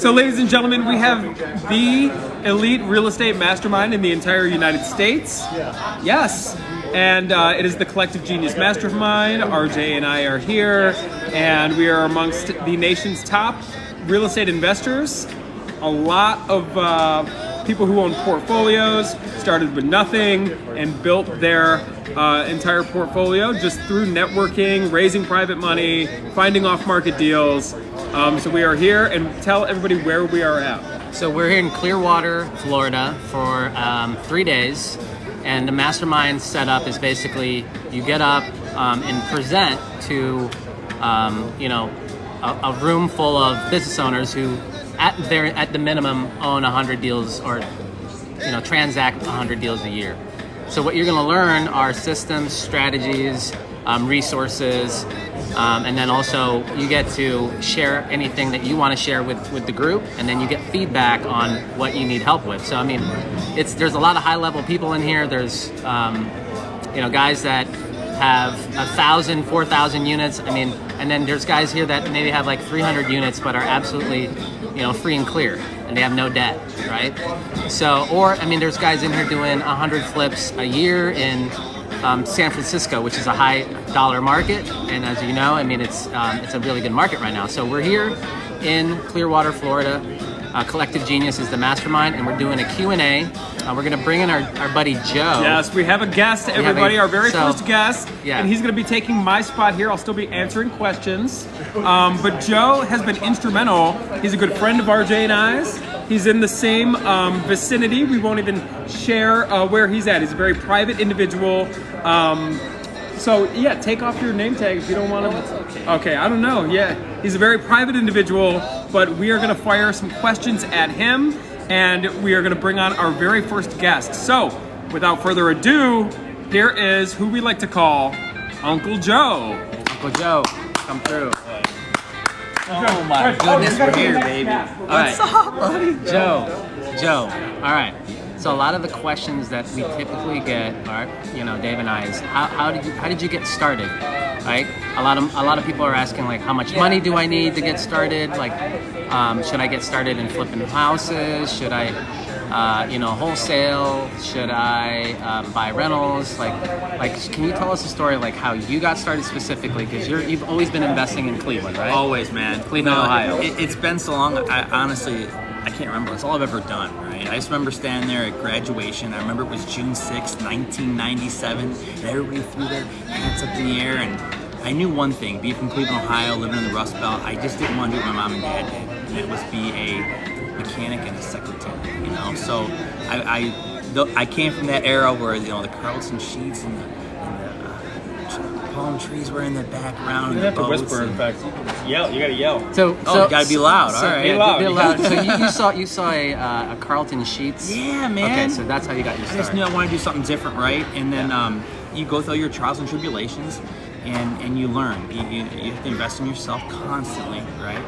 So ladies and gentlemen, we have the elite real estate mastermind in the entire United States. Yes. And it is the Collective Genius Mastermind. RJ and I are here, and we are amongst the nation's top real estate investors. A lot of people who own portfolios started with nothing and built their entire portfolio just through networking, raising private money, finding off-market deals. So we are here, and tell everybody where we are at. So we're here in Clearwater, Florida for 3 days. And the mastermind setup is basically you get up and present to, a room full of business owners who, at the minimum, own 100 deals or, transact 100 deals a year. So what you're going to learn are systems, strategies, resources, and then also you get to share anything that you want to share with the group, and then you get feedback on what you need help with. So I mean, there's a lot of high-level people in here. There's guys that have 1,000, 4,000 units. I mean, and then there's guys here that maybe have like 300 units but are absolutely free and clear, and they have no debt, right? So, there's guys in here doing 100 flips a year in San Francisco, which is a high dollar market, and as you know, it's a really good market right now. So we're here in Clearwater, Florida. Collective Genius is the mastermind, and we're doing a Q&A. We're going to bring in our buddy Joe. Yes, we have a guest, everybody, our very first guest, yeah. And he's going to be taking my spot here. I'll still be answering questions, but Joe has been instrumental. He's a good friend of RJ and I's. He's in the same vicinity. We won't even share where he's at. He's a very private individual. So yeah, take off your name tag if you don't want to. Okay, I don't know. Yeah, he's a very private individual, but we are going to fire some questions at him, and we are going to bring on our very first guest. So without further ado, here is who we like to call Uncle Joe. Uncle Joe, come through. Oh my goodness, we're here, baby. All right. What's up, buddy? Joe. All right. So a lot of the questions that we typically get are, Dave and I, is how did you get started, right? A lot of people are asking, like, how much money do I need to get started? Like, should I get started in flipping houses? Should I, wholesale? Should I buy rentals? Like, can you tell us a story like how you got started specifically? Because you've always been investing in Cleveland, right? Always, man. Cleveland, Ohio. It's been so long. I can't remember. It's all I've ever done, right? I just remember standing there at graduation. I remember it was June 6th, 1997, and everybody threw their hands up in the air, and I knew one thing, being from Cleveland, Ohio, living in the Rust Belt, I just didn't want to do what my mom and dad did, and that was be a mechanic and a secretary, So I came from that era where, the Carlton sheets and the palm trees were in the background. You have to whisper, in fact. Yell. You gotta yell. So you gotta be loud. All right, be loud. Be loud. So you saw a Carlton Sheets. Yeah, man. Okay, so that's how you got your start. I just knew I wanted to do something different, right? And then you go through your trials and tribulations, and you learn. You have to invest in yourself constantly, right?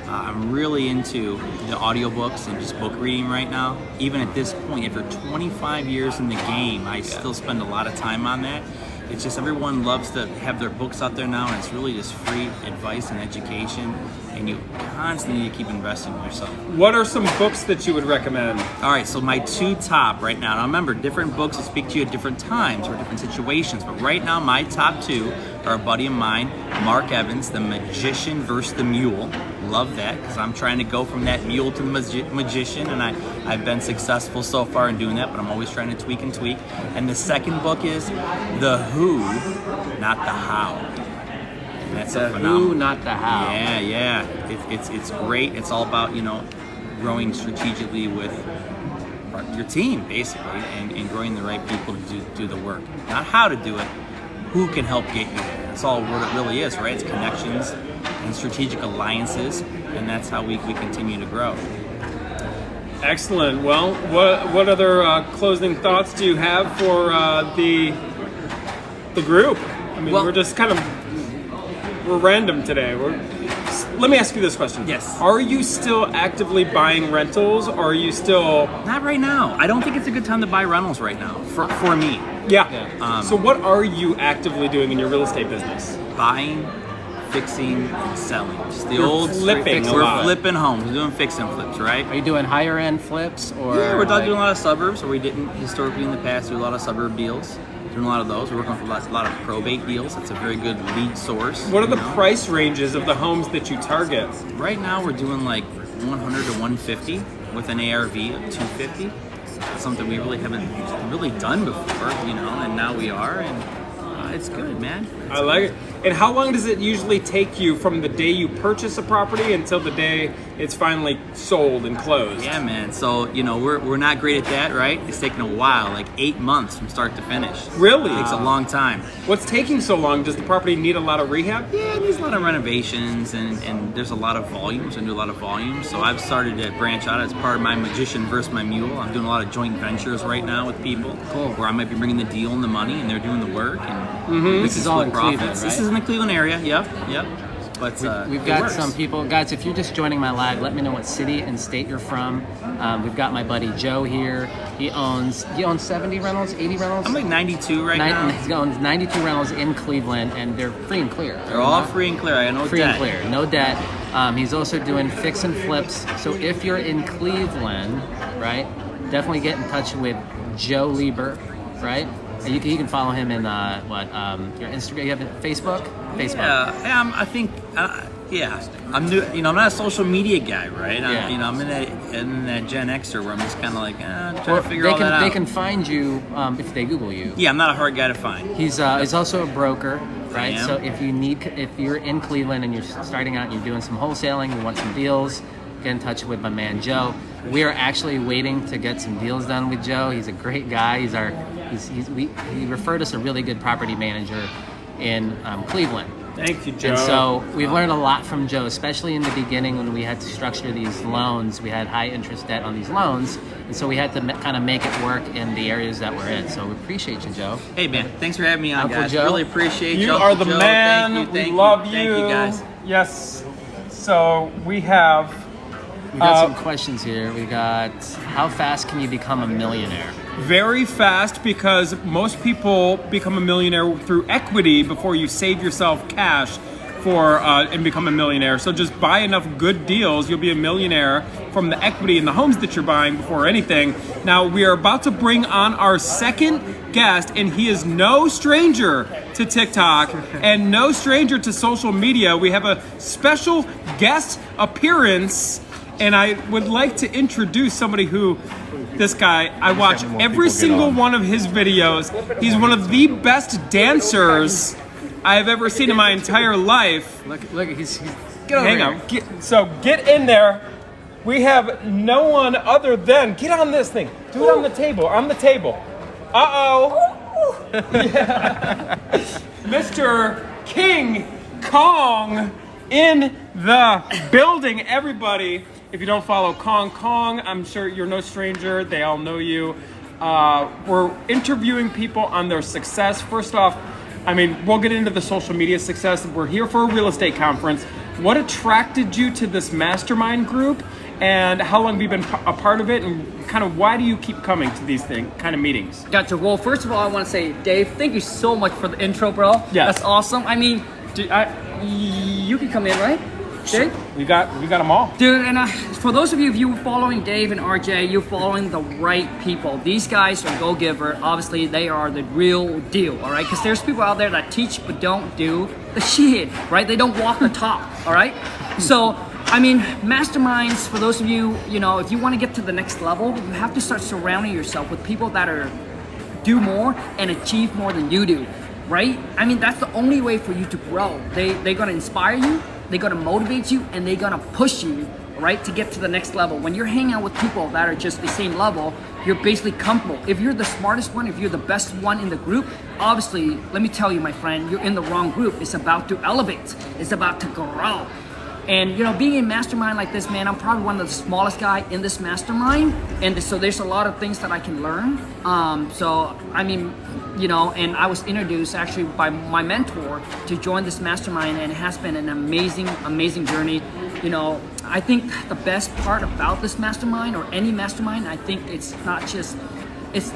I'm really into the audiobooks and just book reading right now. Even at this point, after 25 years in the game, I still spend a lot of time on that. It's just everyone loves to have their books out there now, and it's really just free advice and education, and you constantly need to keep investing in yourself. What are some books that you would recommend? All right, so my two top right now. Now remember, different books will speak to you at different times or different situations, but right now my top two are a buddy of mine, Mark Evans, The Magician versus the Mule. Love that, because I'm trying to go from that mule to the magician, and I've been successful so far in doing that, but I'm always trying to tweak and tweak. And the second book is The Who, Not the How. And that's the who, not the how. Yeah. It's great. It's all about, growing strategically with your team, basically, and growing the right people to do the work. Not how to do it, who can help get you there. That's all what it really is, right? It's connections and strategic alliances, and that's how we continue to grow. Excellent. Well, what other closing thoughts do you have for the group? I mean, we're just we're random today. Let me ask you this question. Yes. Are you still actively buying rentals, or are you still... Not right now. I don't think it's a good time to buy rentals right now, for me. Yeah. So what are you actively doing in your real estate business? Buying, fixing and selling. Just the You're old flipping a We're lot. flipping homes. We're doing fix and flips, right? Are you doing higher end flips or? Yeah, we're like- doing a lot of suburbs, or we didn't historically in the past do a lot of suburb deals. Doing a lot of those. We're working with a lot of probate deals. That's a very good lead source. What are the you know? price ranges of the homes that you target? Right now, we're doing like 100 to 150 with an ARV of 250. That's something we really haven't really done before, you know, and now we are, and it's good, man. I like it. And how long does it usually take you from the day you purchase a property until the day it's finally sold and closed? Yeah, man. So, you know, we're not great at that, right? It's taken a while, like 8 months from start to finish. Really? It takes a long time. What's taking so long? Does the property need a lot of rehab? Yeah, it needs a lot of renovations, and there's a lot of volumes. I do a lot of volumes. So I've started to branch out as part of my magician versus my mule. I'm doing a lot of joint ventures right now with people. Cool. Where I might be bringing the deal and the money, and they're doing the work. And This is all in Cleveland, This right? is in the Cleveland area. Yep. But We've it got works. some people, guys. If you're just joining my live, let me know what city and state you're from. We've got my buddy Joe here. He owns 70 rentals, 80 rentals. I'm like 92 right now. He owns 92 rentals in Cleveland, and they're free and clear. They're all free and clear. I got no free debt. and clear, no debt. He's also doing fix and flips. So if you're in Cleveland, right, definitely get in touch with Joe Liber, right? And you can follow him in your Instagram. You have Facebook. Yeah, I think. Yeah, I'm new. You know, I'm not a social media guy, right? Yeah. I'm in that Gen Xer where I'm just kind of like trying Or to figure they all can that out. they can find you if they Google you. Yeah, I'm not a hard guy to find. He's also a broker, right? am. So if you're in Cleveland and you're starting out and you're doing some wholesaling, you want some deals, get in touch with my man Joe. We are actually waiting to get some deals done with Joe. He's a great guy. He referred us a really good property manager in Cleveland. Thank you, Joe. And so we've learned a lot from Joe, especially in the beginning when we had to structure these loans. We had high interest debt on these loans, and so we had to kind of make it work in the areas that we're in. So we appreciate you, Joe. Hey man, thanks for having me on, Uncle guys. Joe. Really appreciate You Joe. are the Joe, man. Thank you, We love you. Thank you, guys. Yes. So we have. We got some questions here. We got, how fast can you become a millionaire? Very fast, because most people become a millionaire through equity before you save yourself cash for and become a millionaire. So just buy enough good deals, you'll be a millionaire from the equity in the homes that you're buying before anything. Now we are about to bring on our second guest, and he is no stranger to TikTok and no stranger to social media. We have a special guest appearance, and I would like to introduce somebody who, this guy, I watch every single one of his videos. He's one of the best dancers I have ever seen in my entire life. Look, he's Get over here. So get in there. We have no one other than, get on this thing. Do it on the table, Uh-oh. Yeah. Mr. King Kong in the building, everybody. If you don't follow Kong, I'm sure you're no stranger. They all know you. We're interviewing people on their success. First off, I mean, we'll get into the social media success. We're here for a real estate conference. What attracted you to this mastermind group, and how long have you been a part of it, and kind of why do you keep coming to these kind of meetings? Gotcha. Well, first of all, I want to say, Dave, thank you so much for the intro, bro. Yeah. That's awesome. I mean, dude, you can come in, right? Dave? We got them all. Dude, and for those of you, if you're following Dave and RJ, you're following the right people. These guys are go-giver. Obviously, they are the real deal, all right? Because there's people out there that teach but don't do the shit, right? They don't walk the talk, all right? So, I mean, masterminds, for those of you, you know, if you want to get to the next level, you have to start surrounding yourself with people that do more and achieve more than you do, right? I mean, that's the only way for you to grow. They're going to inspire you. They're gonna motivate you, and they're gonna push you, right, to get to the next level. When you're hanging out with people that are just the same level, you're basically comfortable. If you're the smartest one, if you're the best one in the group, obviously, let me tell you, my friend, you're in the wrong group. It's about to elevate. It's about to grow. And, you know, being in a mastermind like this, man, I'm probably one of the smallest guy in this mastermind. And so there's a lot of things that I can learn. So, I mean, you know, and I was introduced actually by my mentor to join this mastermind, and it has been an amazing, amazing journey. You know, I think the best part about this mastermind, or any mastermind, I think it's not just, it's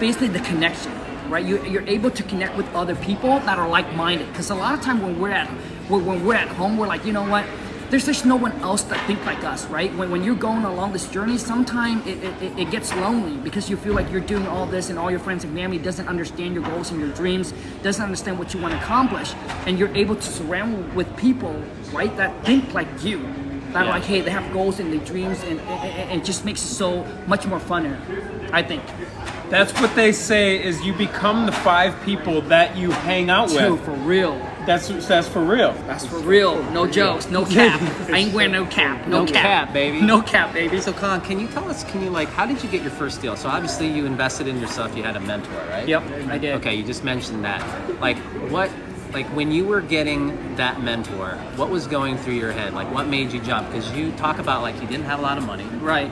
basically the connection, right? You're able to connect with other people that are like-minded. Because a lot of time when we're at when we're at home, we're like, you know what? There's just no one else that think like us, right? When you're going along this journey, sometimes it gets lonely because you feel like you're doing all this and all your friends and family doesn't understand your goals and your dreams, doesn't understand what you want to accomplish. And you're able to surround with people, right, that think like you. That are like, hey, they have goals and their dreams, and it just makes it so much more funner, I think. That's what they say is you become the 5 people that you hang out with. Dude, for real. That's for real. That's for real. No jokes. No cap. I ain't wearing no cap. No cap, baby. No cap, baby. So, Khang, can you tell us, how did you get your first deal? So obviously you invested in yourself, you had a mentor, right? Yep, I did. Okay, you just mentioned that. When you were getting that mentor, what was going through your head? Like, what made you jump? Because you talk about, like, you didn't have a lot of money. Right.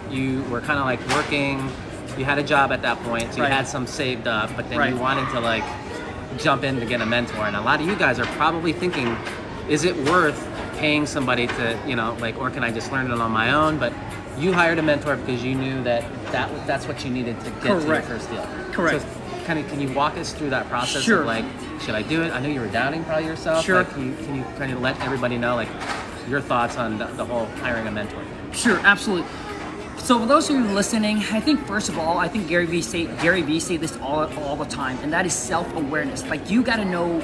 You were kind of like working, you had a job at that point, so you had some saved up, but then you wanted to, like, jump in to get a mentor. And a lot of you guys are probably thinking, is it worth paying somebody to, you know, like, or can I just learn it on my own? But you hired a mentor because you knew that's what you needed to get to your first deal. Correct. So can you walk us through that process Sure. of, like, should I do it? I know you were doubting probably yourself. Sure. Like, can you kind of let everybody know, like, your thoughts on the whole hiring a mentor? Sure, absolutely. So for those of you listening, I think first of all, I think Gary Vee say this all the time, and that is self-awareness. Like, you gotta know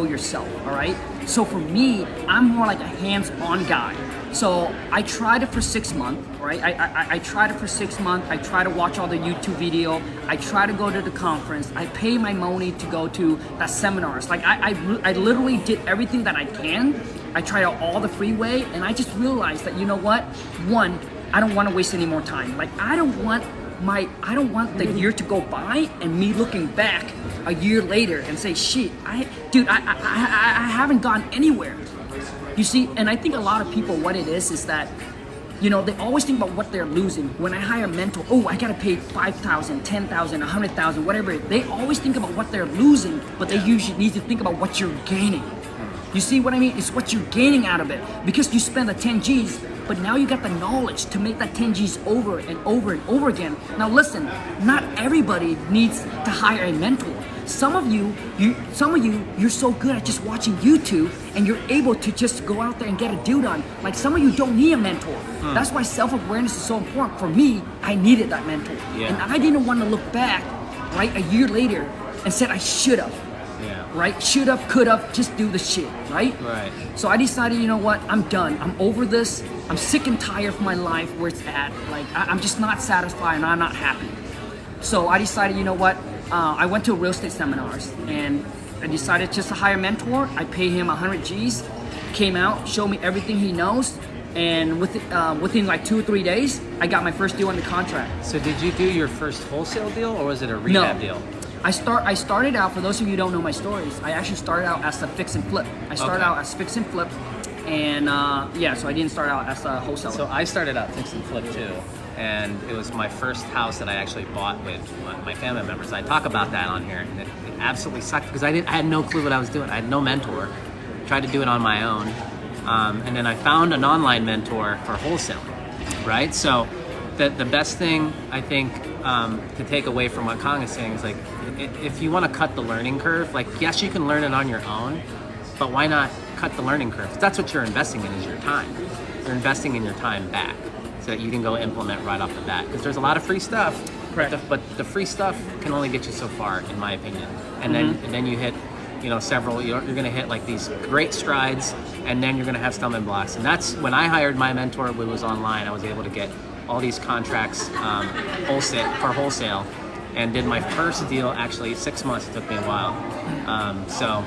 yourself, all right? So for me, I'm more like a hands-on guy. So I tried it for 6 months, right? I tried it for 6 months. I try to watch all the YouTube video. I try to go to the conference. I pay my money to go to the seminars. Like, I literally did everything that I can. I tried out all the free way, and I just realized that, you know what? One, I don't want to waste any more time. Like, I don't want the year to go by and me looking back a year later and say, shit, I haven't gone anywhere. You see, and I think a lot of people, what it is that, you know, they always think about what they're losing. When I hire a mentor, I gotta pay $5,000, $10,000, $100,000, whatever. They always think about what they're losing, but they usually need to think about what you're gaining. You see what I mean? It's what you're gaining out of it. Because you spend the 10 G's, but now you got the knowledge to make that 10 G's over and over and over again. Now listen, not everybody needs to hire a mentor. Some of you're so good at just watching YouTube and you're able to just go out there and get a deal done. Like, some of you don't need a mentor. That's why self-awareness is so important. For me, I needed that mentor. Yeah. And I didn't want to look back, right, a year later and said I should have. Yeah. Right? Should have, could have, just do the shit, right? Right. So I decided, you know what, I'm done. I'm over this. I'm sick and tired of my life where it's at. Like, I'm just not satisfied and I'm not happy. So I decided, you know what, I went to real estate seminars and I decided just to hire a mentor. I paid him 100 G's, came out, showed me everything he knows, and within like 2 or 3 days, I got my first deal on the contract. So did you do your first wholesale deal, or was it a rehab deal? I started out, for those of you who don't know my stories, I actually started out as a fix and flip. I started out as fix and flip, and so I didn't start out as a wholesaler. So I started out fix and flip too, and it was my first house that I actually bought with my family members. I talk about that on here, and it absolutely sucked because I had no clue what I was doing. I had no mentor. Tried to do it on my own, and then I found an online mentor for wholesaling, right? So the best thing I think to take away from what Khang is saying is, like, if you want to cut the learning curve, like, yes, you can learn it on your own, but why not cut the learning curve? That's what you're investing in, is your time. You're investing in your time back so that you can go implement right off the bat. Because there's a lot of free stuff, but the free stuff can only get you so far, in my opinion. And then you hit, you know, several. You're going to hit like these great strides, and then you're going to have stumbling blocks. And that's when I hired my mentor. When it was online, I was able to get all these contracts wholesale, and did my first deal actually 6 months. It took me a while. So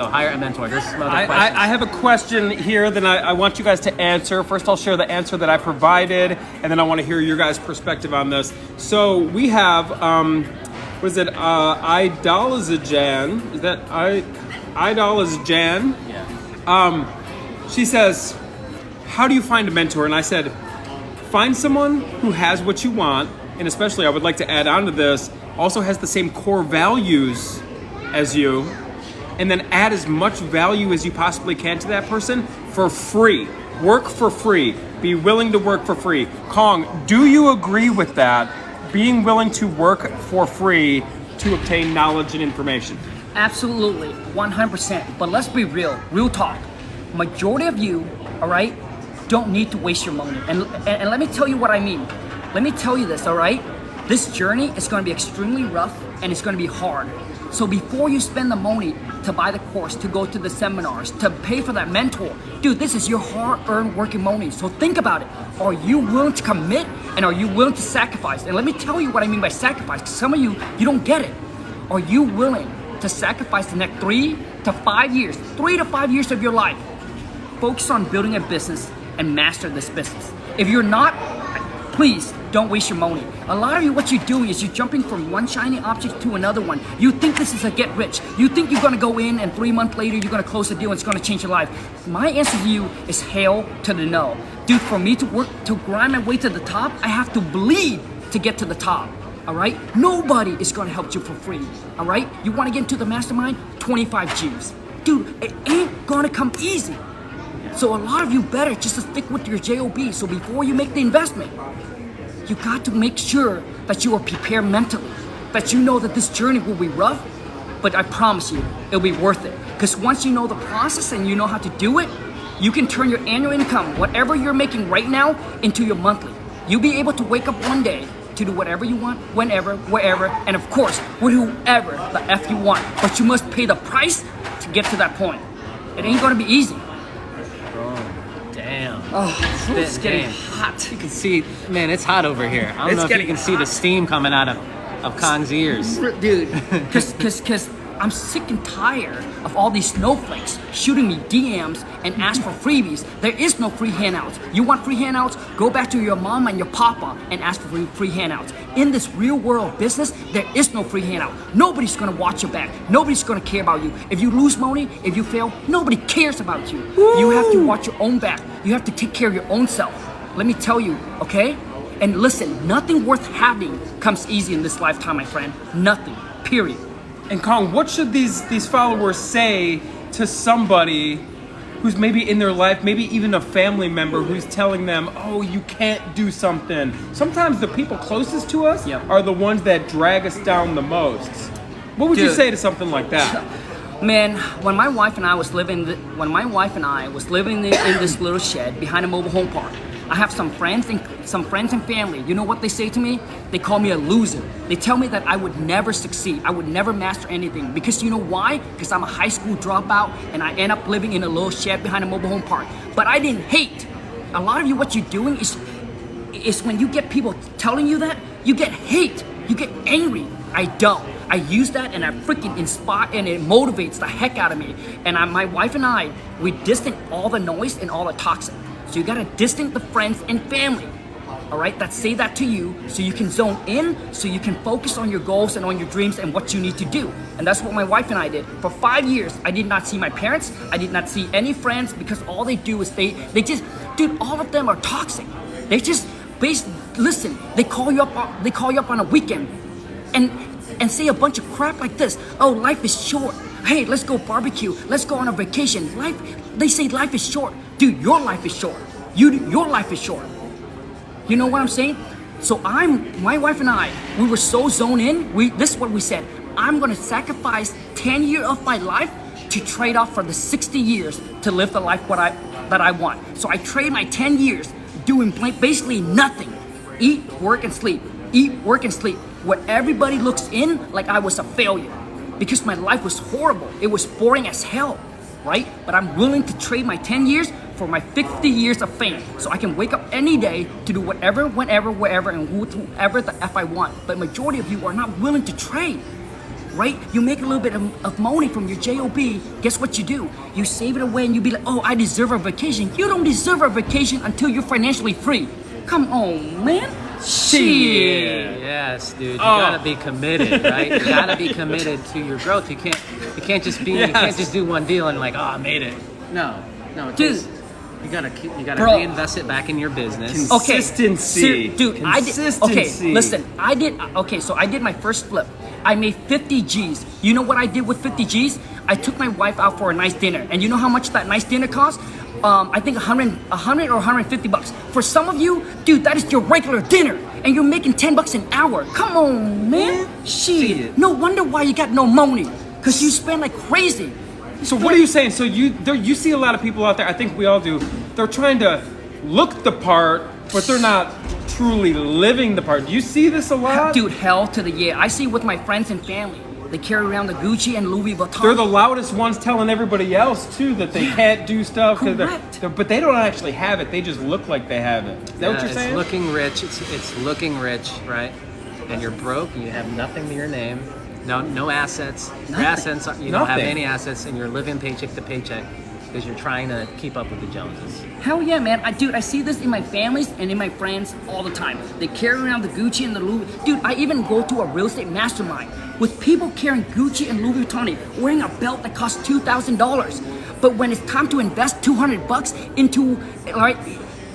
hire a mentor. There's some other questions. I have a question here that I want you guys to answer. First, I'll share the answer that I provided, and then I want to hear your guys' perspective on this. So we have, what is it, Idolazajan? Is that Idolazajan? Yeah. She says, how do you find a mentor? And I said, find someone who has what you want, and especially I would like to add on to this, also has the same core values as you, and then add as much value as you possibly can to that person for free. Work for free. Be willing to work for free. Khang, do you agree with that? Being willing to work for free to obtain knowledge and information? Absolutely, 100%. But let's be real talk. Majority of you, all right, don't need to waste your money. And let me tell you what I mean. Let me tell you this, all right? This journey is going to be extremely rough and it's going to be hard. So before you spend the money to buy the course, to go to the seminars, to pay for that mentor, dude, this is your hard-earned working money. So think about it. Are you willing to commit and are you willing to sacrifice? And let me tell you what I mean by sacrifice, because some of you don't get it. Are you willing to sacrifice the next 3 to 5 years of your life? Focus on building a business and master this business. If you're not, please don't waste your money. A lot of you, what you're doing is you're jumping from one shiny object to another one. You think this is a get rich. You think you're gonna go in and 3 months later you're gonna close the deal and it's gonna change your life. My answer to you is hell to the no. Dude, for me to work, to grind my way to the top, I have to bleed to get to the top. All right? Nobody is gonna help you for free. All right? You wanna get into the mastermind? 25 G's. Dude, it ain't gonna come easy. So a lot of you better just to stick with your JOB. So before you make the investment, you got to make sure that you are prepared mentally, that you know that this journey will be rough, but I promise you, it'll be worth it. Because once you know the process and you know how to do it, you can turn your annual income, whatever you're making right now, into your monthly. You'll be able to wake up one day to do whatever you want, whenever, wherever, and of course, with whoever the F you want. But you must pay the price to get to that point. It ain't gonna be easy. Damn. Oh, it's getting hot. You can see, man, it's hot over here. I don't know if you can see the steam coming out of Khang's ears. Dude, cause I'm sick and tired of all these snowflakes shooting me DMs and ask for freebies. There is no free handouts. You want free handouts? Go back to your mama and your papa and ask for free handouts. In this real world business, there is no free handout. Nobody's gonna watch your back. Nobody's gonna care about you. If you lose money, if you fail, nobody cares about you. Woo! You have to watch your own back. You have to take care of your own self. Let me tell you, okay? And listen, nothing worth having comes easy in this lifetime, my friend. Nothing, period. And Khang, what should these followers say to somebody who's maybe in their life, maybe even a family member who's telling them, oh, you can't do something? Sometimes the people closest to us are the ones that drag us down the most. What would you say to something like that? Man, when my wife and I was living in this little shed behind a mobile home park, I have some friends and family. You know what they say to me? They call me a loser. They tell me that I would never succeed. I would never master anything. Because you know why? Because I'm a high school dropout and I end up living in a little shed behind a mobile home park. But I didn't hate. A lot of you, what you're doing is when you get people telling you that, you get hate. You get angry. I don't. I use that and I freaking inspire and it motivates the heck out of me. And my wife and I, we distance all the noise and all the toxic. So you gotta distance the friends and family, all right, that say that to you so you can zone in, so you can focus on your goals and on your dreams and what you need to do. And that's what my wife and I did. For 5 years, I did not see my parents. I did not see any friends because all they do is they just, dude, all of them are toxic. They just, listen, they call you up on a weekend and say a bunch of crap like this. Oh, life is short. Hey, let's go barbecue. Let's go on a vacation. They say life is short. Dude, your life is short. Your life is short. You know what I'm saying? So my wife and I, we were so zoned in. This is what we said. I'm gonna sacrifice 10 years of my life to trade off for the 60 years to live the life that I want. So I trade my 10 years doing basically nothing. Eat, work, and sleep. Eat, work, and sleep. Where everybody looks in like I was a failure. Because my life was horrible. It was boring as hell, right? But I'm willing to trade my 10 years for my 50 years of fame. So I can wake up any day to do whatever, whenever, wherever, and whoever the F I want. But majority of you are not willing to trade, right? You make a little bit of money from your JOB. Guess what you do? You save it away and you be like, oh, I deserve a vacation. You don't deserve a vacation until you're financially free. Come on, man. Shit. Yes, dude. You gotta be committed, right? You gotta be committed to your growth. You can't just do one deal and like, oh, I made it. No, dude. You gotta reinvest it back in your business. Consistency. Dude, Consistency. I did my first flip. I made 50 G's. You know what I did with 50 G's? I took my wife out for a nice dinner. And you know how much that nice dinner cost? I think 100 or 150 bucks. For some of you, dude, that is your regular dinner. And you're making 10 bucks an hour. Come on, man. Shit. No wonder why you got no money. because you spend like crazy. So what are you saying? So you see a lot of people out there, I think we all do, they're trying to look the part, but they're not truly living the part. Do you see this a lot? Dude, hell to the yeah. I see with my friends and family. They carry around the Gucci and Louis Vuitton. They're the loudest ones telling everybody else too that they can't do stuff. Correct. But they don't actually have it. They just look like they have it. Is that what you're saying? It's looking rich. It's looking rich, right? And you're broke. And you have nothing to your name. No assets. Your assets. You don't have any assets, and you're living paycheck to paycheck because you're trying to keep up with the Joneses. Hell yeah, man. I see this in my families and in my friends all the time. They carry around the Gucci and the Louis. Dude, I even go to a real estate mastermind with people carrying Gucci and Louis Vuitton, wearing a belt that costs $2,000. But when it's time to invest $200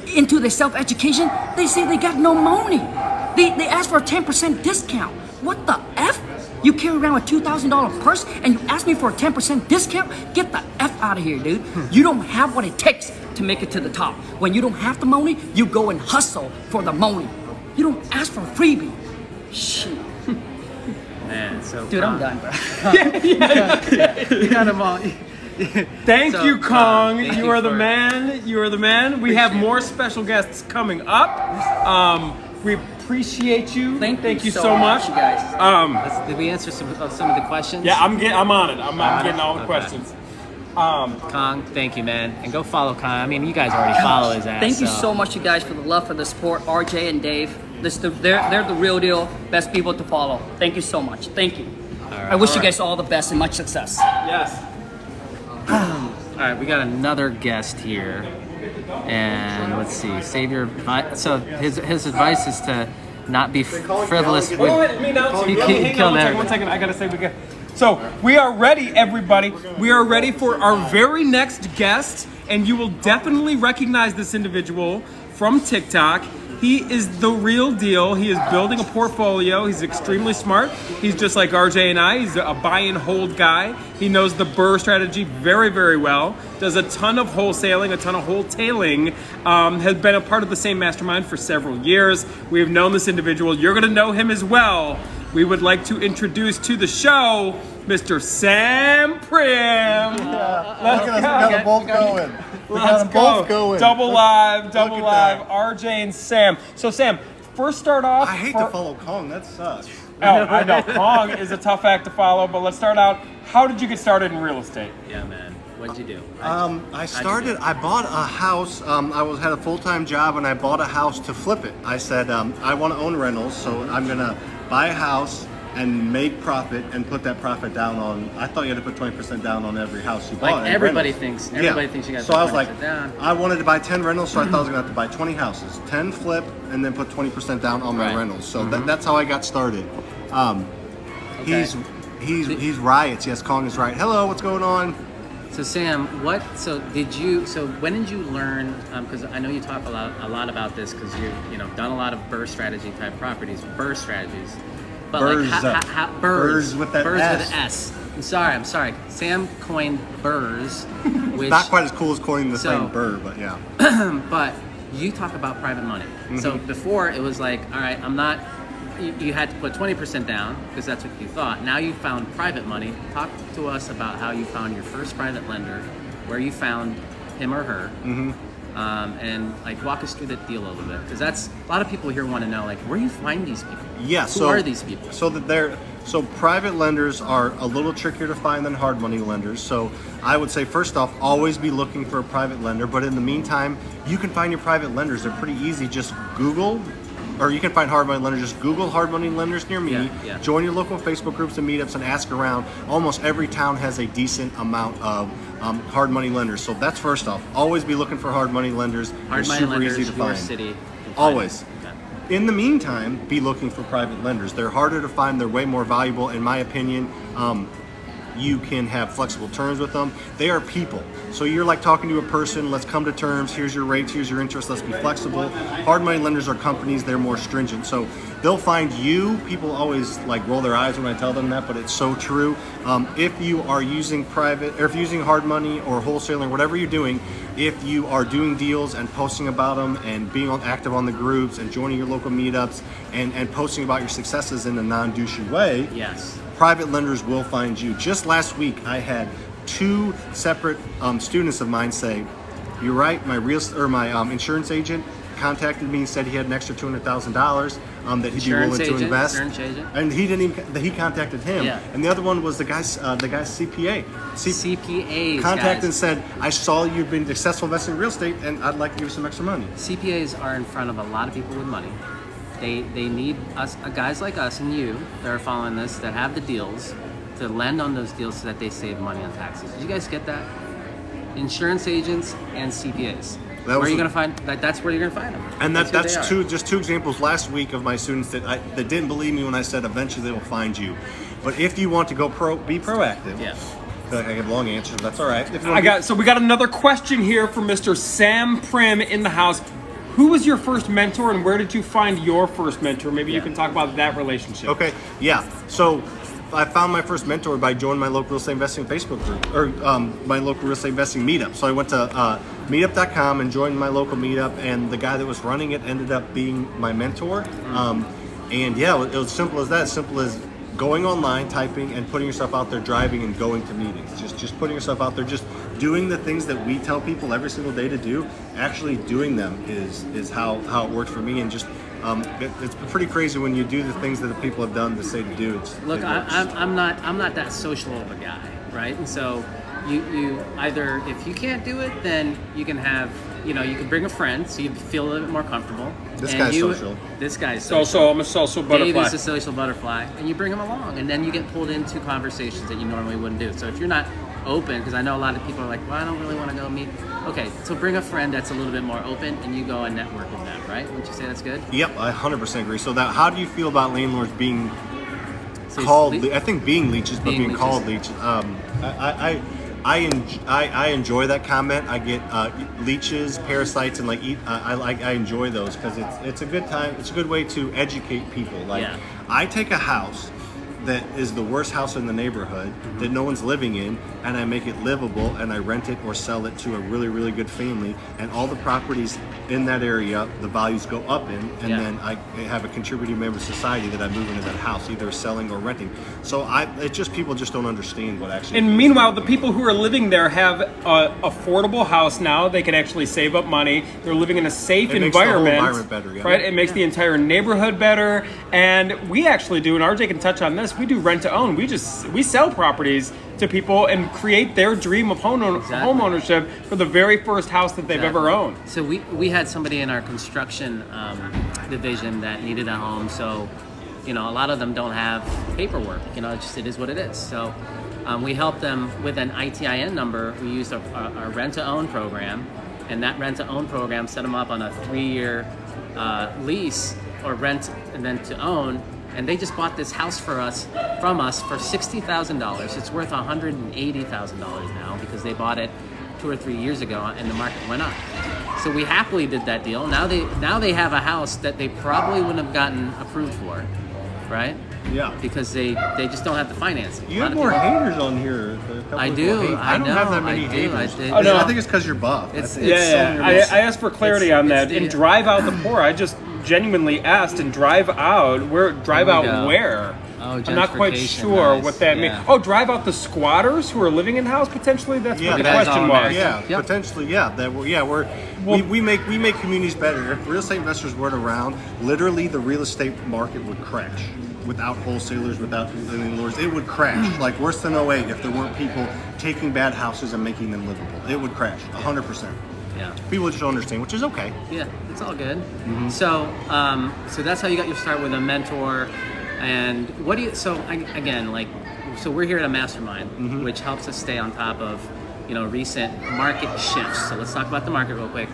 into their self-education, they say they got no money. They ask for a 10% discount. What the F? You carry around a $2,000 purse and you ask me for a 10% discount? Get the F out of here, dude. You don't have what it takes to make it to the top. When you don't have the money, you go and hustle for the money. You don't ask for a freebie. Shit. Man, so Dude, I'm done, bro. You got them all. Thank you, Khang. thank You you are the for it. man. You are the man. We have more special guests coming up. We appreciate you. Thank you so much. you guys. Did we answer some of the questions? Yeah, I'm on it. I'm getting all the questions. Khang, thank you, man. And go follow Khang. I mean, you guys already follow his ass. Thank you so much, you guys, for the love, for the support. RJ and Dave, they're the real deal, best people to follow. Thank you so much. Thank you. I wish you guys all the best and much success. Yes. All right, we got another guest here. And let's see, save your advice. So his advice is to not be frivolous with. Hang on one second. I gotta say we got. So we are ready, everybody. We are ready for our very next guest, and you will definitely recognize this individual from TikTok. He is the real deal. He is building a portfolio. He's extremely smart. He's just like RJ and I. He's a buy and hold guy. He knows the BRRRR strategy very, very well. Does a ton of wholesaling, a ton of wholetailing. Has been a part of the same mastermind for several years. We have known this individual. You're going to know him as well. We would like to introduce to the show Mr. Sam Primm. Let's go. We got them both going. Let's go. Double live, RJ and Sam. So Sam, first start off. I hate to follow Khang. That sucks. Oh, I know. Khang is a tough act to follow, but let's start out. How did you get started in real estate? Yeah, man. What'd you do? I bought a house. I had a full-time job and I bought a house to flip it. I said, I want to own rentals, so I'm going to buy a house and make profit and put that profit down on. I thought you had to put 20% down on every house you bought. Like everybody thinks you got to put 20% So I was like, down. I wanted to buy 10 rentals, so I thought I was gonna have to buy 20 houses, 10 flip, and then put 20% down on my rentals. So that's how I got started. He's riots. Yes, Khang is right. Hello, what's going on? So Sam, when did you learn? Because I know you talk a lot about this because you've done a lot of BRRRR strategy type properties, BRRRR strategies. But BRRRRs with that BRRRRs S. with an S. I'm sorry. Sam coined BRRRRs, which Not quite as cool as coining the same BRRRR, but yeah. But you talk about private money. So before it was like, all right, I'm not. You had to put 20% down because that's what you thought. Now you found private money. Talk to us about how you found your first private lender, where you found him or her, and like walk us through that deal a little bit, because that's a lot of people here want to know, like, where do you find these people? Yeah, Who are these people? So private lenders are a little trickier to find than hard money lenders. So I would say, first off, always be looking for a private lender. But in the meantime, you can find your private lenders. They're pretty easy. Just Google. Or you can find hard money lenders. Just Google hard money lenders near me. Yeah. Join your local Facebook groups and meetups and ask around. Almost every town has a decent amount of hard money lenders. So that's first off. Always be looking for hard money lenders. Hard They're money super lenders, easy to your find. city. Always. Okay. In the meantime, be looking for private lenders. They're harder to find. They're way more valuable, in my opinion. You can have flexible terms with them. They are people. So you're like talking to a person, let's come to terms, here's your rates, here's your interest, let's be flexible. Hard money lenders are companies, they're more stringent. So they'll find you, people always like roll their eyes when I tell them that, but it's so true. If you are using private, or if you're using hard money or wholesaling, whatever you're doing, if you are doing deals and posting about them and being active on the groups and joining your local meetups and posting about your successes in a non-douchey way, Yes. private lenders will find you. Just last week, I had 2 separate students of mine say, "You're right. My insurance agent contacted me and said he had an extra $200,000 that he'd be willing to invest." Insurance agent. And he contacted him. Yeah. And the other one was the guy's CPA. CPAs, Contacted guys. and said, "I saw you've been successful investing in real estate, and I'd like to give you some extra money." CPAs are in front of a lot of people with money. They need us, guys like us and you that are following this, that have the deals, to lend on those deals so that they save money on taxes. Did you guys get that? Insurance agents and CPAs. Where are you going to find that? That's where you're going to find them. And that's who they are. just 2 examples last week of my students that didn't believe me when I said eventually they will find you. But if you want to go be proactive, Yeah. I feel like I give long answers, but that's all right. If you want So we got another question here from Mr. Sam Primm in the house. Who was your first mentor, and where did you find your first mentor? Maybe you can talk about that relationship. Okay, yeah. So I found my first mentor by joining my local real estate investing Facebook group, or my local real estate investing meetup. So I went to meetup.com and joined my local meetup, and the guy that was running it ended up being my mentor. And yeah, it was simple as that. Simple as going online, typing, and putting yourself out there, driving and going to meetings. Just putting yourself out there, just doing the things that we tell people every single day to do. Actually doing them is how it worked for me. And just it's pretty crazy when you do the things that the people have done to say to do. Look, I'm not that social of a guy, right? And so you either, if you can't do it, then you can have, you can bring a friend so you feel a little bit more comfortable. This guy's social. This guy's social. So I'm a social butterfly. Dave is a social butterfly, and you bring him along, and then you get pulled into conversations that you normally wouldn't do. So if you're not open, because I know a lot of people are like, well, I don't really want to go meet. Okay, so bring a friend that's a little bit more open, and you go and network with them, right? Wouldn't you say that's good? Yep, I 100% agree. So how do you feel about landlords being called? I think being leeches, but being called leeches. I enjoy that comment. I get leeches, parasites, and I enjoy those because it's a good time. It's a good way to educate people. I take a house that is the worst house in the neighborhood that no one's living in, and I make it livable, and I rent it or sell it to a really, really good family, and all the properties in that area, the values go up in, and then I have a contributing member of society that I move into that house, either selling or renting. So it's just people just don't understand what actually. And meanwhile, the people who are living there have an affordable house now. They can actually save up money. They're living in a safe environment. Makes the whole environment better, yeah. Right? It makes the entire neighborhood better. And we actually do, and RJ can touch on this, we do rent to own. We sell properties to people and create their dream of home ownership for the very first house that they've ever owned. So we had somebody in our construction division that needed a home. So, a lot of them don't have paperwork. It is what it is. So we helped them with an ITIN number. We used our rent to own program, and that rent to own program set them up on a 3-year lease or rent and then to own. And they just bought this house from us for $60,000. It's worth $180,000 now because they bought it 2 or 3 years ago and the market went up. So we happily did that deal. Now they have a house that they probably wouldn't have gotten approved for, right? Yeah. Because they just don't have the financing. You have more haters on here. I do. I don't have that many haters. Oh, no. I think it's because you're buff. I asked for clarity on that. And drive out the poor. I just genuinely asked, and drive out where? Oh, I'm not quite sure what that means. Oh, drive out the squatters who are living in house potentially. That's what the question was. Yeah, potentially. Yeah, we make communities better. If real estate investors weren't around, literally the real estate market would crash. Without wholesalers, without landlords, it would crash. Like worse than 08 if there weren't people taking bad houses and making them livable. It would crash, 100%. Yeah. People just don't understand, which is okay. Yeah, it's all good. Mm-hmm. So that's how you got your start with a mentor. And what do you? So we're here at a mastermind, which helps us stay on top of, recent market shifts. So let's talk about the market real quick.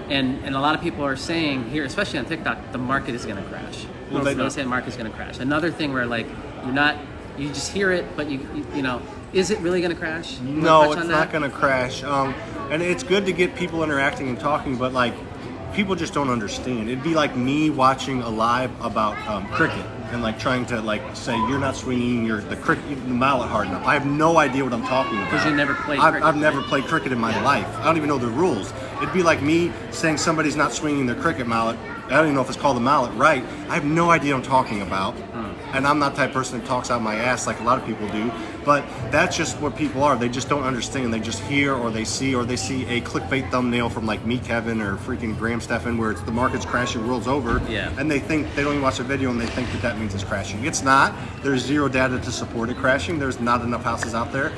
And a lot of people are saying here, especially on TikTok, the market is going to crash. Well, they say the market is going to crash. Another thing where you just hear it, but is it really going to crash? No, it's not going to crash. And it's good to get people interacting and talking, but people just don't understand. It'd be like me watching a live about cricket and like trying to like say you're not swinging the mallet hard enough. I have no idea what I'm talking about. Because you never played cricket. I've never played cricket in my life. I don't even know the rules. It'd be like me saying somebody's not swinging their cricket mallet. I don't even know if it's called a mallet right. I have no idea what I'm talking about. And I'm not the type of person that talks out my ass like a lot of people do. But that's just what people are. They just don't understand. They just hear or they see a clickbait thumbnail from like me, Kevin, or freaking Graham Stephan, where it's the market's crashing, world's over. Yeah. And they think, they don't even watch the video and they think that means it's crashing. It's not. There's zero data to support it crashing. There's not enough houses out there.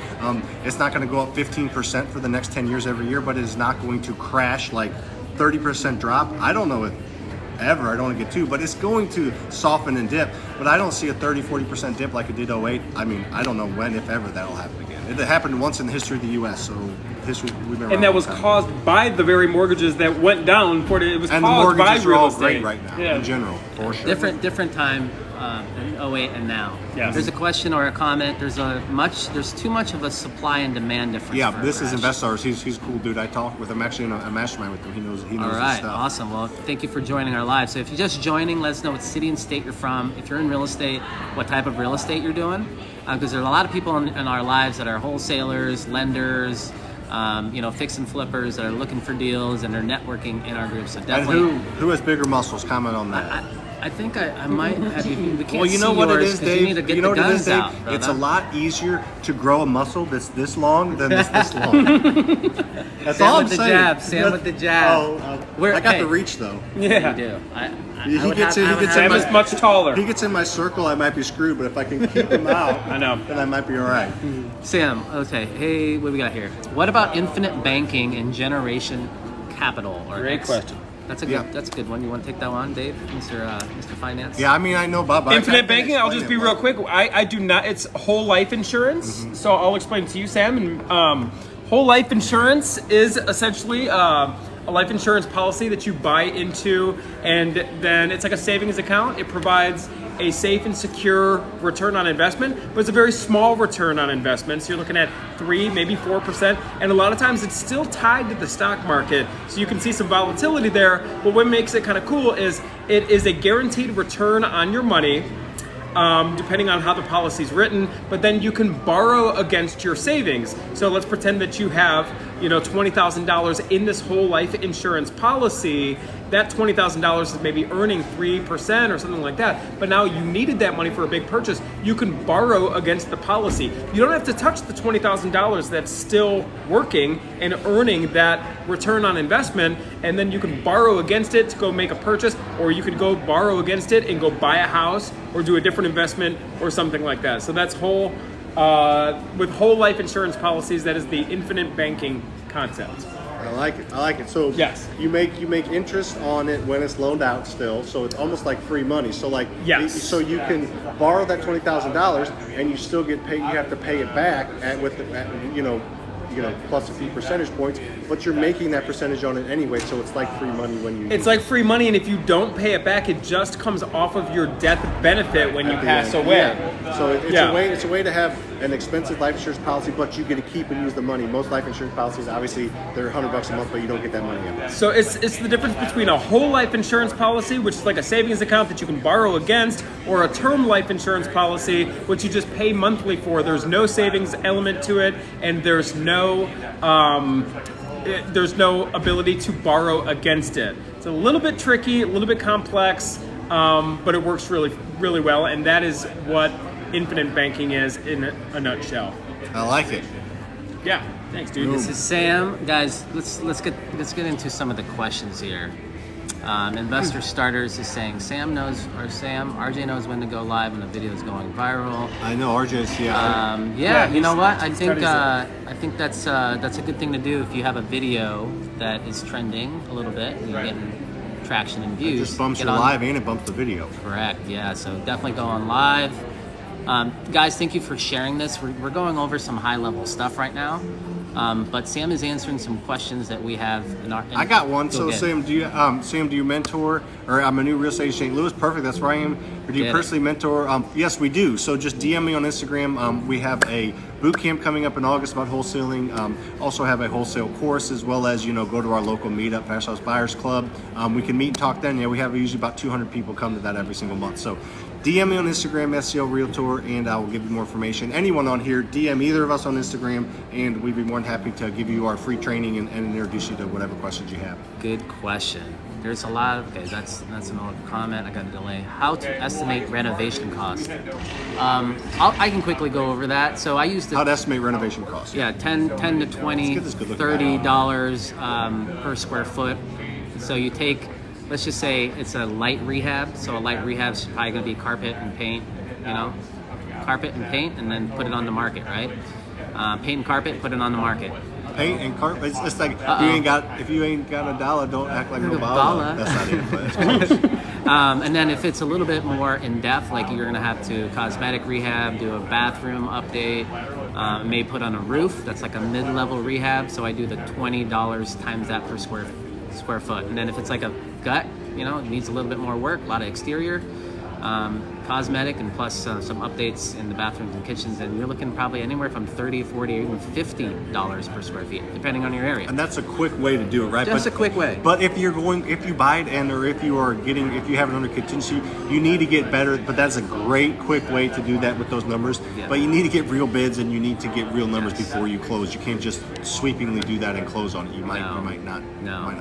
It's not going to go up 15% for the next 10 years every year, but it is not going to crash like 30% drop. I don't know if ever, I don't want to get too, but it's going to soften and dip, but I don't see a 30-40% dip like it did 08. I mean, I don't know when, if ever, that'll happen again. It happened once in the history of the U.S., so history, we've been around. And that was caused by the very mortgages that went down. It was and caused the by mortgages are real all estate. great right now, Yeah. in general, for sure. Different time in 08 and now. Yes. There's a question or a comment. There's too much of a supply and demand difference. Yeah, for a this is crash. Investors. He's a cool dude. I talk with him actually in a mastermind with him. He knows All his right, stuff. awesome. Well, thank you for joining our live. So if you're just joining, let us know what city and state you're from. If you're in real estate, what type of real estate you're doing. Because there are a lot of people in our lives that are wholesalers, lenders, fix and flippers that are looking for deals and they're networking in our group. So And definitely. who has bigger muscles? Comment on that. I think I might have you. We can't Well, you know see what it yours is, 'cause Dave. You need to get You know the what it is, guns Dave? out, brother. It's a lot easier to grow a muscle that's this long than this long. That's Sam all I'm with the saying. jab. Sam with the jab. Oh, I got the reach though. Yeah. You do. He gets in Sam my- is much taller. He gets in my circle, I might be screwed. But if I can keep him out, I know. then I might be all right. Sam, okay. Hey, what do we got here? What about infinite banking and generation capital? Or Great X? question. That's a good one. You want to take that one, Dave, Mr. Finance? Yeah, I mean, I know Bob. Infinite banking, I'll just be real quick. I do not, it's whole life insurance. So I'll explain to you, Sam. And whole life insurance is essentially a life insurance policy that you buy into, and then it's like a savings account. It provides a safe and secure return on investment, but it's a very small return on investment. So you're looking at 3, maybe 4%. And a lot of times it's still tied to the stock market. So you can see some volatility there. But what makes it kind of cool is it is a guaranteed return on your money, depending on how the policy is written, but then you can borrow against your savings. So let's pretend that you have, $20,000 in this whole life insurance policy. That $20,000 is maybe earning 3% or something like that, but now you needed that money for a big purchase. You can borrow against the policy. You don't have to touch the $20,000 that's still working and earning that return on investment, and then you can borrow against it to go make a purchase, or you could go borrow against it and go buy a house or do a different investment or something like that. So that's with whole life insurance policies, that is the infinite banking concept. I like it. So Yes. you make interest on it when it's loaned out still. So it's almost like free money. So like Yes. So you can borrow that $20,000 and you still get paid. You have to pay it back plus a few percentage points, but you're making that percentage on it anyway. So it's like free money when you. It's like free money, and if you don't pay it back, it just comes off of your death benefit when you at the pass end. away. Yeah. So it's Yeah. a way to have an expensive life insurance policy, but you get to keep and use the money. Most life insurance policies, obviously, they're $100 a month, but you don't get that money yet. So it's the difference between a whole life insurance policy, which is like a savings account that you can borrow against, or a term life insurance policy, which you just pay monthly for. There's no savings element to it, and there's no ability to borrow against it. It's a little bit tricky, a little bit complex, but it works really, really well, and that is what infinite banking is in a nutshell. I like it. Yeah, thanks, dude. This is Sam, guys. Let's get into some of the questions here. Investor Starters is saying RJ knows when to go live when the video is going viral. I know RJ's You know what? I he think studies that's a good thing to do if you have a video that is trending a little bit and you're getting traction and It views. just bumps Get your on- live and it bumps the video. Correct. Yeah. So definitely go on live. Guys, thank you for sharing this. We're going over some high level stuff right now. But Sam is answering some questions that we have in our. I got one. So get Sam, it. do you mentor? Or I'm a new real estate agent in St. Louis. Perfect. That's where I am. Or do you Get it. personally mentor? Yes, we do. So just DM me on Instagram. We have a boot camp coming up in August about wholesaling. Also have a wholesale course, as well as, go to our local meetup, Fast House Buyers Club. We can meet and talk then. We have usually about 200 people come to that every single month. So DM me on Instagram, SEO Realtor, and I will give you more information. Anyone on here, DM either of us on Instagram, and we'd be more than happy to give you our free training and introduce you to whatever questions you have. Good question. There's a lot of, okay, that's an old comment. I got a delay. How to estimate renovation cost. I can quickly go over that. So I used to... How to estimate renovation cost. Yeah, 10 to 20, $30 per square foot. So you take, let's just say it's a light rehab. So a light rehab is probably going to be carpet and paint, carpet and paint, and then put it on the market, right? Paint and carpet, put it on the market. Paint and carpet. It's like if you ain't got a dollar, don't act like no bala. That's not it, but it's close. And then if it's a little bit more in depth, like you're gonna have to cosmetic rehab, do a bathroom update, may put on a roof. That's like a mid-level rehab. So I do the $20 times that per square foot. And then if it's like a gut, it needs a little bit more work, a lot of exterior, cosmetic, and plus some updates in the bathrooms and kitchens, and you're looking probably anywhere from $30, $40, or even $50 per square feet, depending on your area. And that's a quick way to do it, right? Just a quick way. But if you buy it or if you have it under contingency, you need to get better. But that's a great quick way to do that with those numbers. Yeah. But you need to get real bids and you need to get real numbers before you close. You can't just sweepingly do that and close on it. You might not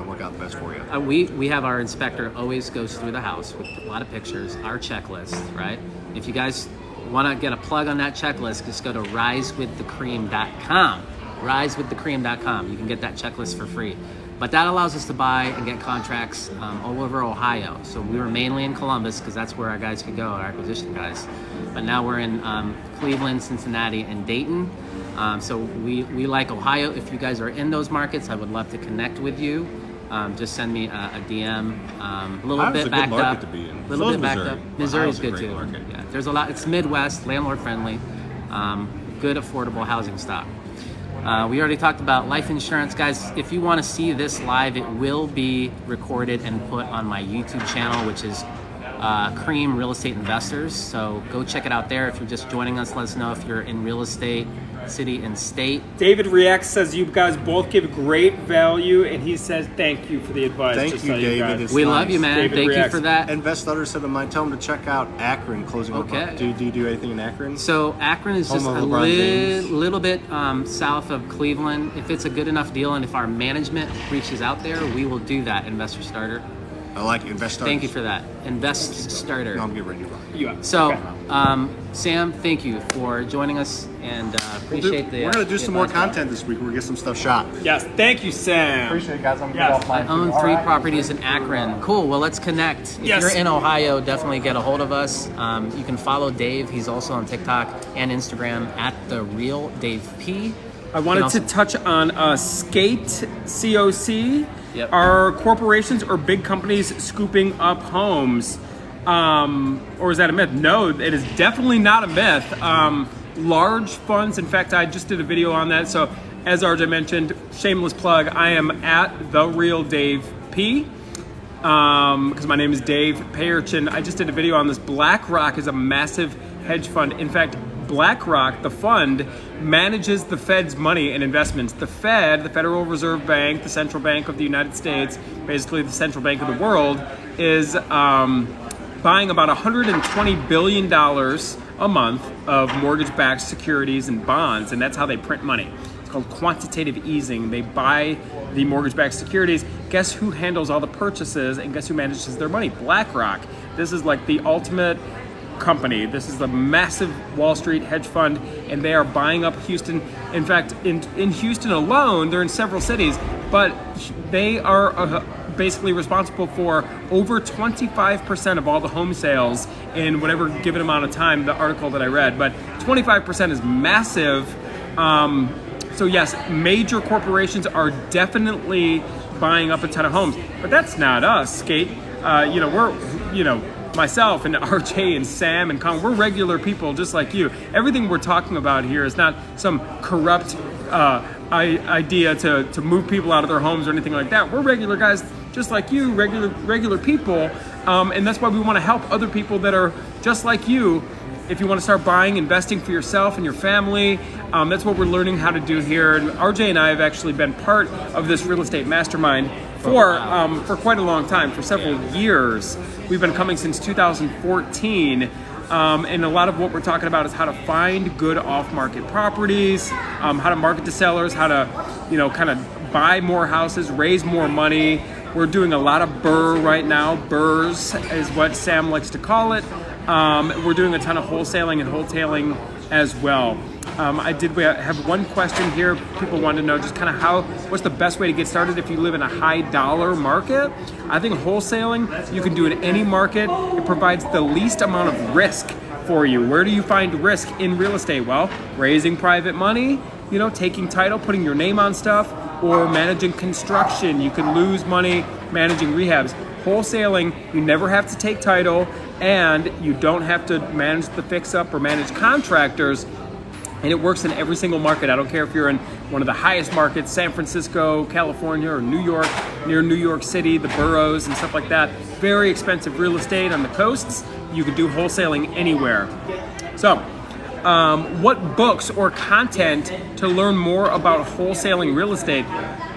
work out the best for you. We have our inspector always goes through the house with a lot of pictures, our checklist, right? If you guys want to get a plug on that checklist, just go to risewiththecream.com. Risewiththecream.com. You can get that checklist for free. But that allows us to buy and get contracts all over Ohio. So we were mainly in Columbus because that's where our guys could go, our acquisition guys. But now we're in Cleveland, Cincinnati, and Dayton. So we like Ohio. If you guys are in those markets, I would love to connect with you. Just send me a DM. A little bit backed up. A little bit backed up. Missouri's good too. Yeah, there's a lot. It's Midwest, landlord friendly, good affordable housing stock. We already talked about life insurance, guys. If you want to see this live, it will be recorded and put on my YouTube channel, which is Cream Real Estate Investors. So go check it out there. If you're just joining us, let us know if you're in real estate, city and state. David Reacts says you guys both give great value, and he says thank you for the advice. Thank you, David. We love you, man. David Thank Reacts. you for that. Investors said of mine, tell them to check out Akron closing up. Do you do anything in Akron? So Akron is just a little bit south of Cleveland. If it's a good enough deal and if our management reaches out there, we will do that. Investor Starter. I like Invest Starter. Thank you for that. Invest Starter. No, I'm getting ready to run. So, Sam, thank you for joining us, and appreciate We're going to do some more content this week. We're going to get some stuff shot. Yes, thank you, Sam. Appreciate it, guys. I'm Yes. off my I own 3 properties in Akron. Cool. Well, let's connect. If you're in Ohio, definitely get a hold of us. You can follow Dave. He's also on TikTok and Instagram at The Real Dave P. I wanted to touch on Skate, COC. Yep. Are corporations or big companies scooping up homes? Or is that a myth? No, it is definitely not a myth. Large funds, in fact, I just did a video on that. So as RJ mentioned, shameless plug, I am at The Real Dave P. Because my name is Dave Payerchin. I just did a video on this. BlackRock is a massive hedge fund. In fact, BlackRock, the fund, manages the Fed's money and investments. The Fed, the Federal Reserve Bank, the central bank of the United States, basically the central bank of the world, is buying about $120 billion a month of mortgage-backed securities and bonds, and that's how they print money. It's called quantitative easing. They buy the mortgage-backed securities. Guess who handles all the purchases, and guess who manages their money? BlackRock. This is like the ultimate company. This is the massive Wall Street hedge fund, and they are buying up Houston. In fact, in Houston alone, they're in several cities, but they are basically responsible for over 25% of all the home sales in whatever given amount of time, the article that I read, but 25% is massive. So yes, major corporations are definitely buying up a ton of homes, but that's not us, Skate. Myself and RJ and Sam and Khang, we're regular people just like you. Everything we're talking about here is not some corrupt idea to move people out of their homes or anything like that. We're regular guys just like you, regular people, and that's why we want to help other people that are just like you. If you want to start buying, investing for yourself and your family, That's what we're learning how to do here. And RJ and I have actually been part of this real estate mastermind for quite a long time, for several years. We've been coming since 2014. And a lot of what we're talking about is how to find good off-market properties, how to market to sellers, how to, kind of buy more houses, raise more money. We're doing a lot of BRRRR right now. BRRRRs is what Sam likes to call it. We're doing a ton of wholesaling and wholetailing as well. We have one question here. People want to know just kind of what's the best way to get started if you live in a high dollar market. I think wholesaling, you can do in any market. It provides the least amount of risk for you. Where do you find risk in real estate? Well, raising private money, taking title, putting your name on stuff, or managing construction. You can lose money managing rehabs. Wholesaling, you never have to take title, and you don't have to manage the fix-up or manage contractors. And it works in every single market. I don't care if you're in one of the highest markets, San Francisco, California, or New York, near New York City, the boroughs and stuff like that. Very expensive real estate on the coasts. You can do wholesaling anywhere. So, what books or content to learn more about wholesaling real estate?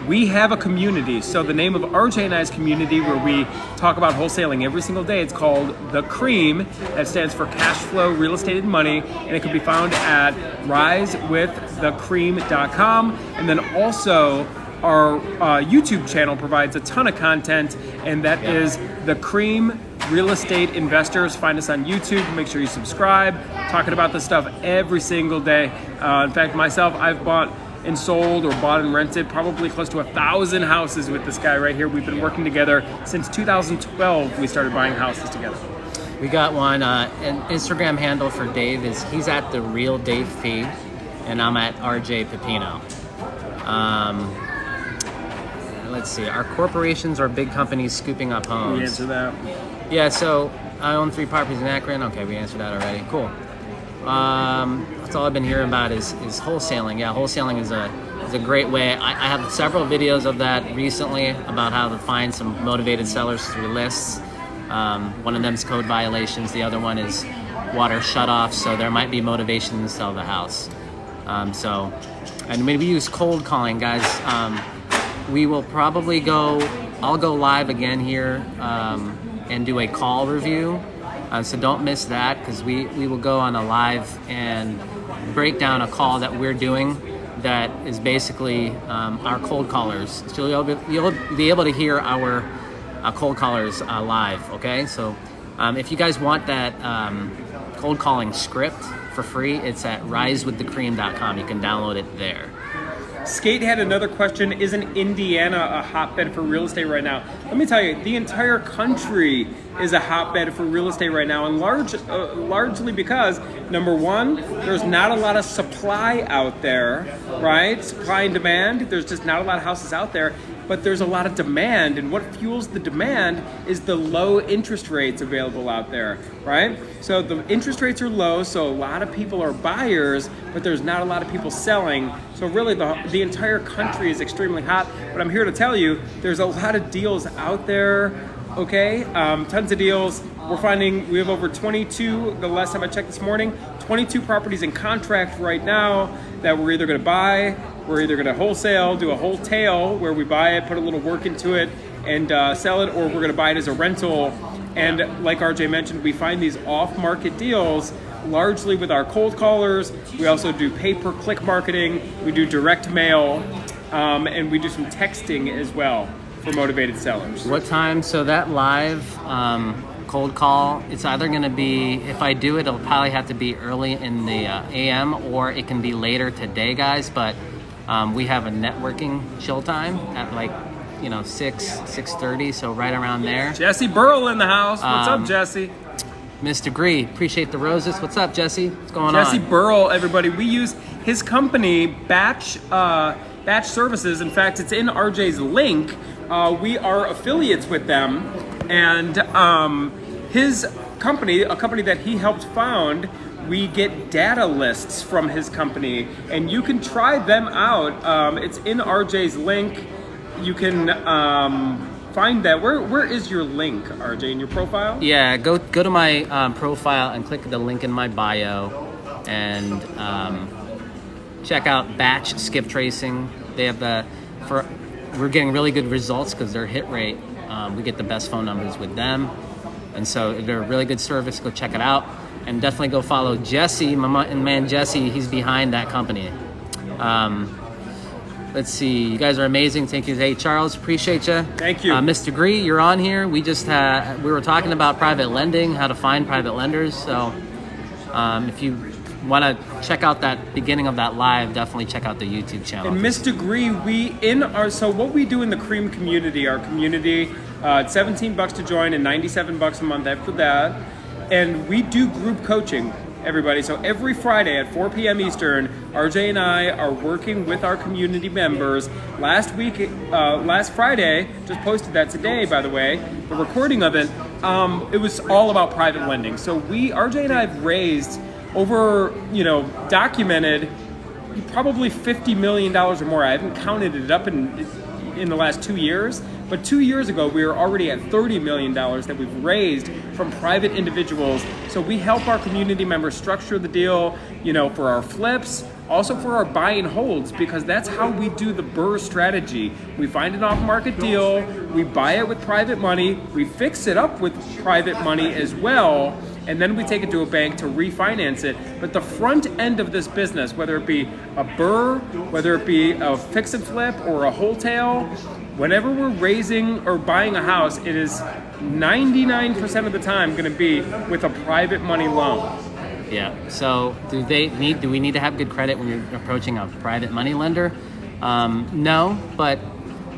We have a community. So the name of RJ and I's community, where we talk about wholesaling every single day, it's called The Cream. That stands for Cash Flow, Real Estate, and Money. And it can be found at risewiththecream.com. And then also our YouTube channel provides a ton of content, and that is The Cream Real Estate Investors. Find us on YouTube. Make sure you subscribe. Talking about this stuff every single day. In fact, myself, I've bought and sold or bought and rented probably close to 1,000 houses with this guy right here. We've been working together since 2012. We started buying houses together. We got one, an Instagram handle for Dave is he's at the Real Dave P, and I'm at RJ Pepino. Let's see, are corporations or big companies scooping up homes? We answer that. Yeah, so I own 3 properties in Akron. Okay, we answered that already. Cool. That's all I've been hearing about is wholesaling. Yeah, wholesaling is a great way. I have several videos of that recently about how to find some motivated sellers through lists. One of them is code violations. The other one is water shutoffs. So there might be motivation to sell the house. And when we use cold calling, guys, we will probably I'll go live again here and do a call review. So don't miss that, because we will go on a live and break down a call that we're doing that is basically our cold callers. So you'll be able to hear our cold callers live, okay? So if you guys want that cold calling script for free, it's at risewiththecream.com. You can download it there. Skate had another question. Isn't Indiana a hotbed for real estate right now? Let me tell you, the entire country is a hotbed for real estate right now, and largely because, number one, there's not a lot of supply out there, right? Supply and demand. There's just not a lot of houses out there, but there's a lot of demand, and what fuels the demand is the low interest rates available out there, right? So the interest rates are low, so a lot of people are buyers, but there's not a lot of people selling. So really the entire country is extremely hot, but I'm here to tell you there's a lot of deals out there, okay? Tons of deals. We're finding we have over 22, the last time I checked this morning, 22 properties in contract right now that we're either gonna buy, we're either gonna wholesale, do a wholetail where we buy it, put a little work into it, and sell it, or we're gonna buy it as a rental. And like RJ mentioned, we find these off-market deals largely with our cold callers. We also do pay-per-click marketing, we do direct mail, and we do some texting as well for motivated sellers. What time? So that live cold call, it's either going to be, if I do it, it'll probably have to be early in the AM, or it can be later today, guys. But we have a networking chill time at 6:30, so right around there. Jesse Burrell in the house. What's up, Jesse? Mr. Gree, appreciate the roses. What's up, Jesse? What's going on? Jesse Burrell, everybody. We use his company, Batch Services. In fact, it's in RJ's link. We are affiliates with them, and his company, a company that he helped found, we get data lists from his company, and you can try them out. It's in RJ's link. You can find that. Where is your link, RJ, in your profile? Yeah, go to my profile and click the link in my bio, and check out BatchSkip Tracing. They have we're getting really good results because their hit rate, we get the best phone numbers with them. And so they're a really good service. Go check it out. And definitely go follow Jesse, my man Jesse. He's behind that company. Let's see. You guys are amazing. Thank you. Hey, Charles, appreciate you. Thank you. Mr. Gree, you're on here. We were talking about private lending, how to find private lenders. So if you want to check out that beginning of that live, definitely check out the YouTube channel. And Mr. Gree, so what we do in the Primm community, our community, it's $17 to join and $97 a month after that. And we do group coaching, everybody. So every Friday at 4 p.m. Eastern, RJ and I are working with our community members. Last Friday, just posted that today, by the way, the recording of it, it was all about private lending. So RJ and I have raised over, documented probably $50 million or more. I haven't counted it up in the last 2 years, but 2 years ago we were already at $30 million that we've raised from private individuals. So we help our community members structure the deal, for our flips, also for our buy and holds, because that's how we do the BRRRR strategy. We find an off-market deal, we buy it with private money, we fix it up with private money as well, and then we take it to a bank to refinance it. But the front end of this business, whether it be a BRRRR, whether it be a fix and flip or a wholesale, whenever we're raising or buying a house, it is 99% of the time going to be with a private money loan. Yeah. So do we need to have good credit when you're approaching a private money lender? No, but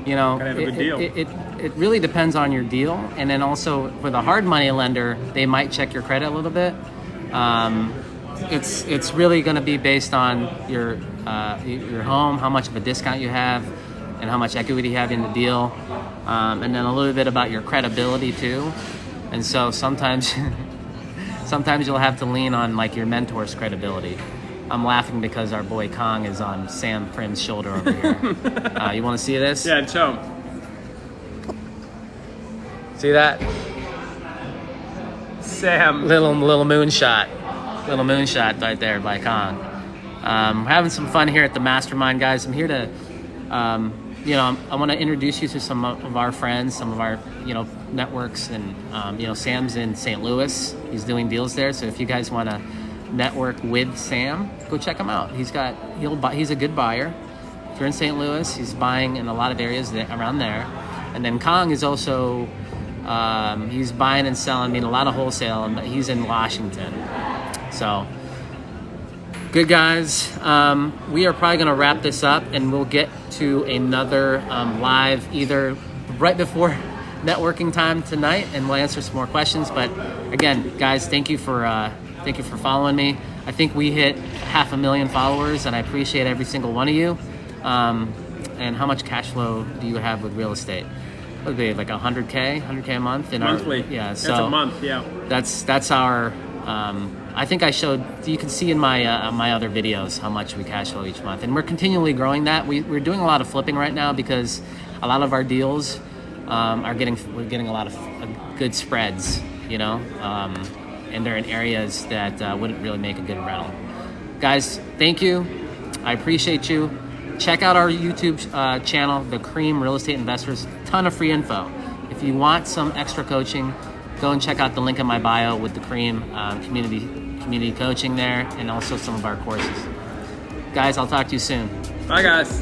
Gotta have a good deal. It really depends on your deal, and then also with a hard money lender, they might check your credit a little bit. It's really going to be based on your home, how much of a discount you have, and how much equity you have in the deal, and then a little bit about your credibility too. And so sometimes you'll have to lean on like your mentor's credibility. I'm laughing because our boy Khang is on Sam Primm's shoulder over here. You want to see this? Yeah, show him. See that? Sam. Little moonshot right there by Khang. We're having some fun here at the Mastermind, guys. I'm here to, I want to introduce you to some of our friends, some of our, networks, and Sam's in St. Louis. He's doing deals there. So if you guys want to network with Sam, go check him out. He's a good buyer. If you're in St. Louis, he's buying in a lot of areas around there. And then Khang is also, he's buying and selling, a lot of wholesale, and he's in Washington. So, good guys. We are probably going to wrap this up, and we'll get to another live either right before networking time tonight, and we'll answer some more questions. But again, guys, thank you for following me. I think we hit 500,000 followers, and I appreciate every single one of you. And how much cash flow do you have with real estate? What would be like 100K a month? Monthly. So that's a month, yeah. That's our, I think I showed, you can see in my my other videos how much we cash flow each month. And we're continually growing that. We're doing a lot of flipping right now because a lot of our deals we're getting a lot of good spreads, and they're in areas that wouldn't really make a good rental. Guys, thank you. I appreciate you. Check out our YouTube channel, The Primm Real Estate Investors. Ton of free info. If you want some extra coaching, go and check out the link in my bio with the Primm community coaching there, and also some of our courses. Guys, I'll talk to you soon. Bye, guys.